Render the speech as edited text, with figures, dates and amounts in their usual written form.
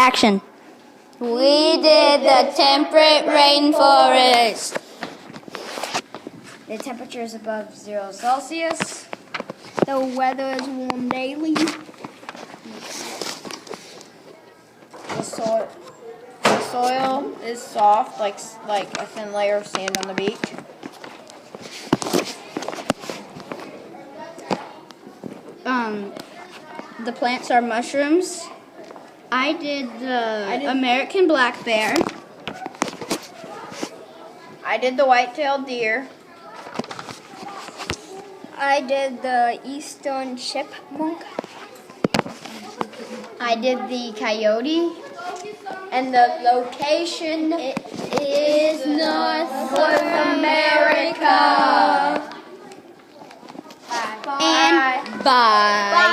Action. We did the temperate rainforest. The temperature is above 0 Celsius. The weather is warm daily. The soil is soft, like a thin layer of sand on the beach. The plants are mushrooms. I did the American black bear. I did the white-tailed deer. I did the eastern chipmunk. I did the coyote. And the location is North America. And bye.